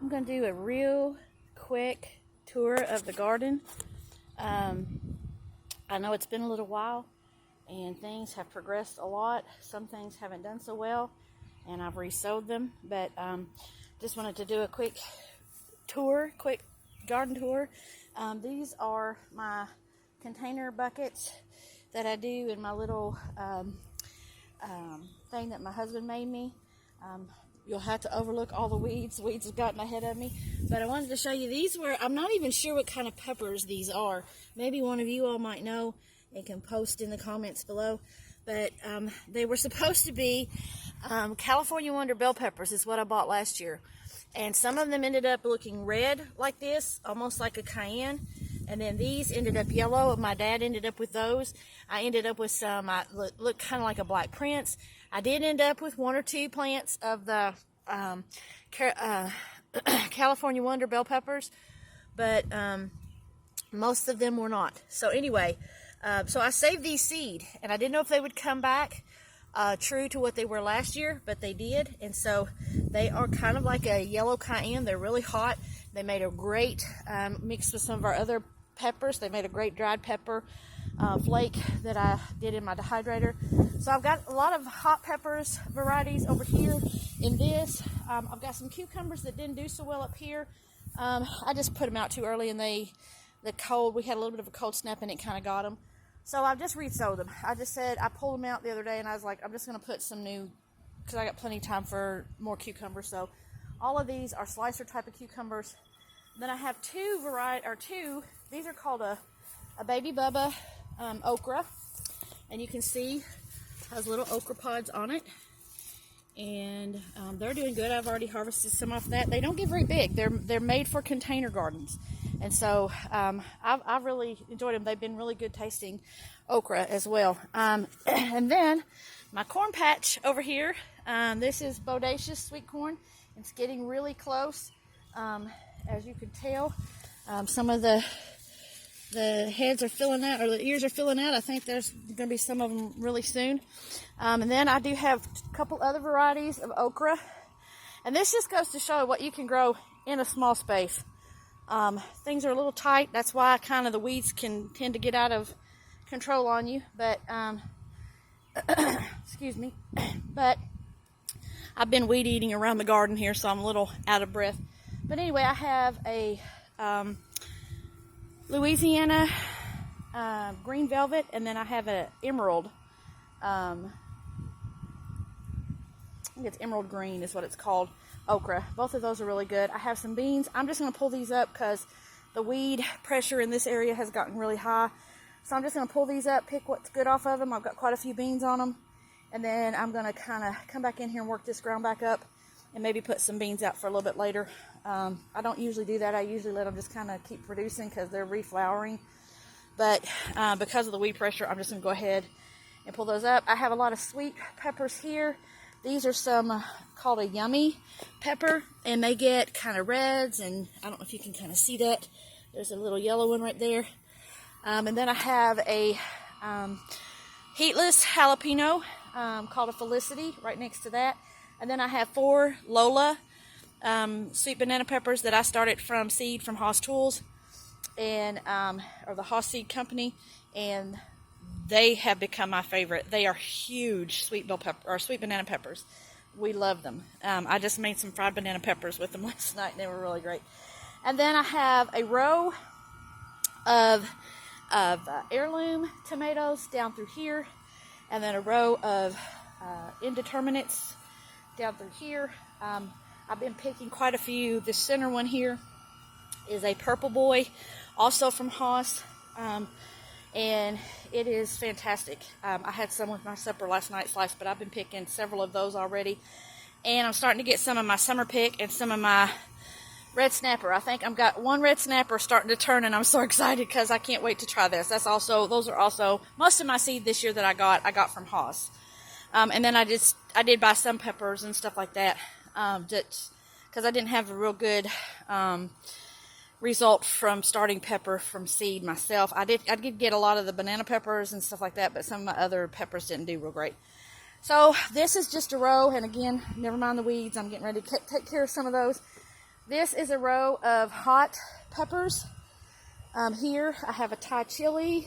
I'm going to do a real quick tour of the garden. I know it's been a little while and things have progressed a lot. Some things haven't done so well and I've resowed them, but just wanted to do a quick garden tour. These are my container buckets that I do in my little thing that my husband made me. You'll have to overlook all the weeds. The weeds have gotten ahead of me. But I wanted to show you, these were, I'm not even sure what kind of peppers these are. Maybe one of you all might know and can post in the comments below. But they were supposed to be California Wonder bell peppers is what I bought last year. And some of them ended up looking red like this, almost like a cayenne. And then these ended up yellow. My dad ended up with those. I ended up with some, look kind of like a black prince. I did end up with one or two plants of the California Wonder bell peppers, but most of them were not. So anyway, so I saved these seed, and I didn't know if they would come back true to what they were last year, but they did. And so they are kind of like a yellow cayenne. They're really hot. They made a great mixed with some of our other peppers. They made a great dried pepper flake that I did in my dehydrator. So I've got a lot of hot peppers varieties over here in this. I've got some cucumbers that didn't do so well up here. I just put them out too early, and we had a little bit of a cold snap and it kind of got them. So I've just resowed them. I just said, I pulled them out the other day and I was like, I'm just going to put some new, because I got plenty of time for more cucumbers. So all of these are slicer type of cucumbers. Then I have two, these are called a Baby Bubba okra. And you can see has little okra pods on it. And they're doing good. I've already harvested some off that. They don't get very big. They're made for container gardens. And so I've really enjoyed them. They've been really good tasting okra as well. And then my corn patch over here. This is bodacious sweet corn. It's getting really close. As you can tell, some of the heads are filling out, or the ears are filling out. I think there's going to be some of them really soon. And then I do have a couple other varieties of okra. And this just goes to show what you can grow in a small space. Things are a little tight. That's why kind of the weeds can tend to get out of control on you. But, excuse me. But I've been weed eating around the garden here, so I'm a little out of breath. But anyway, I have a Louisiana green velvet, and then I have an emerald. I think it's emerald green is what it's called, okra. Both of those are really good. I have some beans. I'm just going to pull these up because the weed pressure in this area has gotten really high. So I'm just going to pull these up, pick what's good off of them. I've got quite a few beans on them. And then I'm going to kind of come back in here and work this ground back up and maybe put some beans out for a little bit later. I don't usually do that. I usually let them just kind of keep producing because they're reflowering. But because of the weed pressure, I'm just going to go ahead and pull those up. I have a lot of sweet peppers here. These are some called a yummy pepper, and they get kind of reds, and I don't know if you can kind of see that. There's a little yellow one right there. And then I have a heatless jalapeno called a Felicity right next to that. And then I have 4 Lola sweet banana peppers that I started from seed from Haas Tools, and or the Haas Seed Company, and they have become my favorite. They are huge sweet banana peppers. We love them. I just made some fried banana peppers with them last night, and they were really great. And then I have a row of heirloom tomatoes down through here, and then a row of indeterminates down through here. I've been picking quite a few. The center one here is a Purple Boy, also from Haas, and it is fantastic. I had some with my supper last night sliced, but I've been picking several of those already, and I'm starting to get some of my summer pick and some of my red snapper. I think I've got one red snapper starting to turn, and I'm so excited because I can't wait to try this. Those are also most of my seed this year that I got from Haas. And then I did buy some peppers and stuff like that, because I didn't have a real good result from starting pepper from seed myself. I did get a lot of the banana peppers and stuff like that, but some of my other peppers didn't do real great. So this is just a row, and again, never mind the weeds. I'm getting ready to take care of some of those. This is a row of hot peppers. Here I have a Thai chili,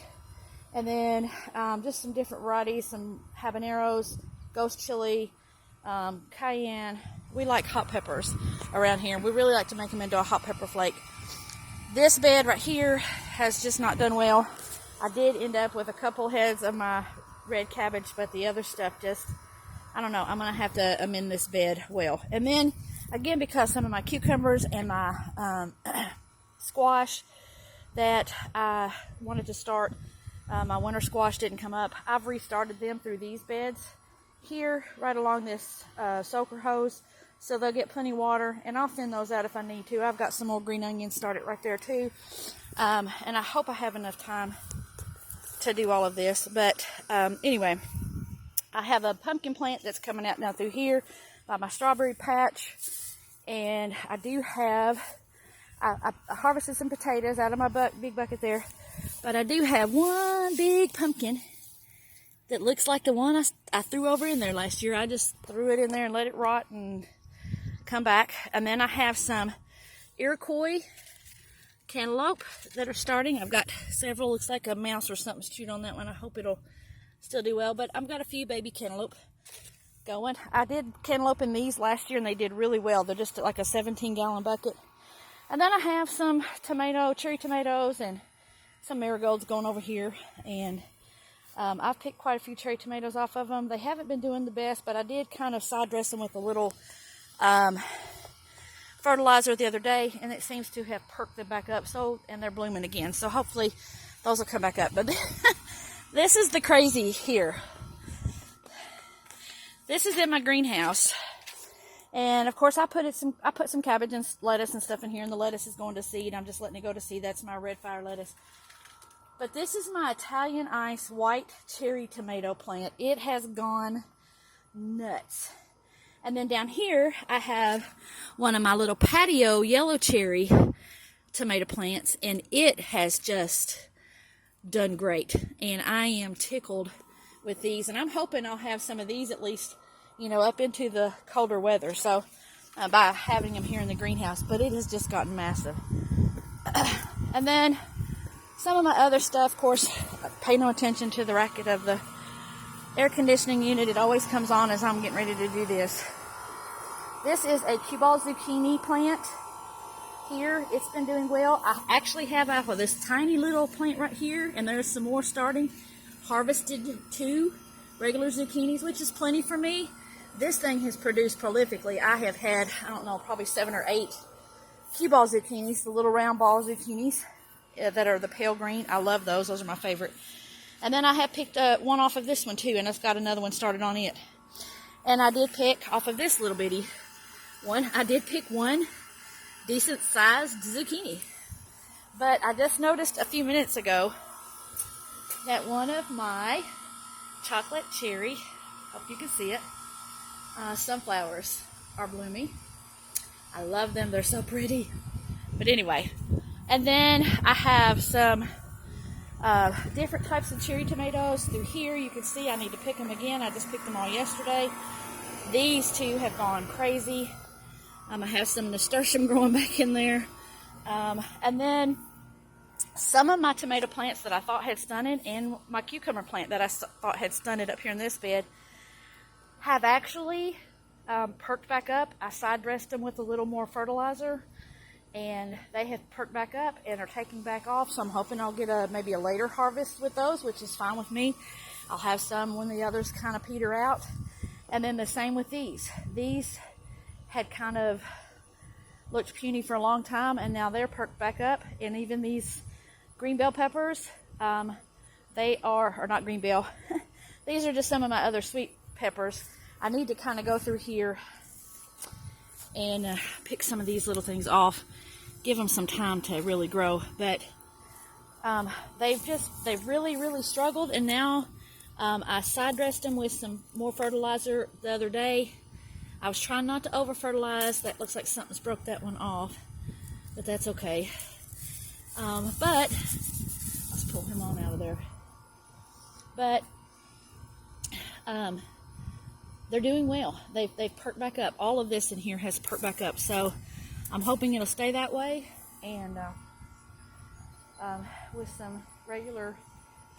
and then just some different varieties, some habaneros, ghost chili, cayenne. We like hot peppers around here. We really like to make them into a hot pepper flake. This bed right here has just not done well. I did end up with a couple heads of my red cabbage, but the other stuff just, I don't know. I'm going to have to amend this bed well. And then, again, because some of my cucumbers and my squash that I wanted to start, my winter squash didn't come up. I've restarted them through these beds here, right along this soaker hose, so they'll get plenty of water, and I'll thin those out if I need to. I've got some old green onions started right there too, and I hope I have enough time to do all of this. But anyway, I have a pumpkin plant that's coming out now through here by my strawberry patch, and I do have, I harvested some potatoes out of my big bucket there, but I do have one big pumpkin that looks like the one I threw over in there last year. I just threw it in there and let it rot and come back. And then I have some Iroquois cantaloupe that are starting. I've got several. Looks like a mouse or something's chewed on that one. I hope it'll still do well, but I've got a few baby cantaloupe going. I did cantaloupe in these last year and they did really well. They're just like a 17-gallon bucket. And then I have some cherry tomatoes, and some marigolds going over here, and I've picked quite a few cherry tomatoes off of them. They haven't been doing the best, but I did kind of side dress them with a little fertilizer the other day, and it seems to have perked them back up. So, and they're blooming again. So hopefully those will come back up. But this is the crazy here. This is in my greenhouse, and of course I put some cabbage and lettuce and stuff in here, and the lettuce is going to seed. I'm just letting it go to seed. That's my red fire lettuce. But this is my Italian ice white cherry tomato plant. It has gone nuts. And then down here, I have one of my little patio yellow cherry tomato plants, and it has just done great. And I am tickled with these, and I'm hoping I'll have some of these at least, you know, up into the colder weather. So by having them here in the greenhouse, but it has just gotten massive. And then some of my other stuff, of course, pay no attention to the racket of the air conditioning unit. It always comes on as I'm getting ready to do this. This is a cue ball zucchini plant here. It's been doing well. I actually have out of this tiny little plant right here, and there's some more starting. Harvested 2 regular zucchinis, which is plenty for me. This thing has produced prolifically. I have had, I don't know, probably 7 or 8 cue ball zucchinis, the little round ball zucchinis that are the pale green. I love those. Those are my favorite. And then I have picked one off of this one too, and I've got another one started on it. And I did pick off of this little bitty one. I did pick one decent sized zucchini. But I just noticed a few minutes ago that one of my chocolate cherry, hope you can see it, sunflowers are blooming. I love them. They're so pretty. But anyway, and then I have some different types of cherry tomatoes through here. You can see I need to pick them again. I just picked them all yesterday. These 2 have gone crazy. I have some nasturtium growing back in there. And then some of my tomato plants that I thought had stunted, and my cucumber plant that I thought had stunted up here in this bed, have actually perked back up. I side dressed them with a little more fertilizer, and they have perked back up and are taking back off. So I'm hoping I'll get maybe a later harvest with those, which is fine with me. I'll have some when the others kind of peter out. And then the same with these. These had kind of looked puny for a long time, and now they're perked back up. And even these green bell peppers, they are, or not green bell, these are just some of my other sweet peppers. I need to kind of go through here and pick some of these little things off, give them some time to really grow. But they've really struggled, and now I side dressed them with some more fertilizer the other day. I was trying not to over fertilize. That looks like something's broke that one off, but that's okay. But let's pull him on out of there. But they're doing well. They've perked back up. All of this in here has perked back up. So I'm hoping it'll stay that way, and with some regular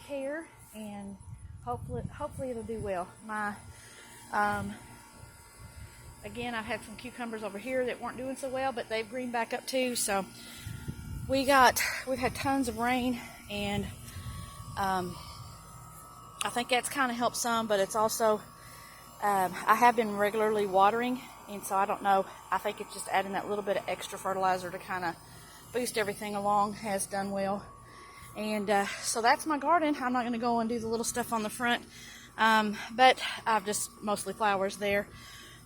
care, and hopefully it'll do well. Again, I've had some cucumbers over here that weren't doing so well, but they've greened back up too. So we've had tons of rain, and I think that's kind of helped some, but it's also I have been regularly watering, and so I don't know. I think it's just adding that little bit of extra fertilizer to kind of boost everything along has done well. And so that's my garden. I'm not going to go and do the little stuff on the front, but I've just mostly flowers there.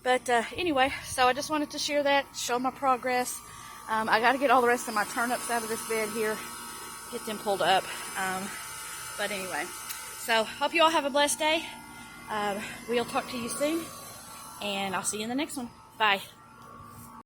But anyway, so I just wanted to share that, show my progress. I got to get all the rest of my turnips out of this bed here, get them pulled up. But anyway, so hope you all have a blessed day. We'll talk to you soon, and I'll see you in the next one. Bye.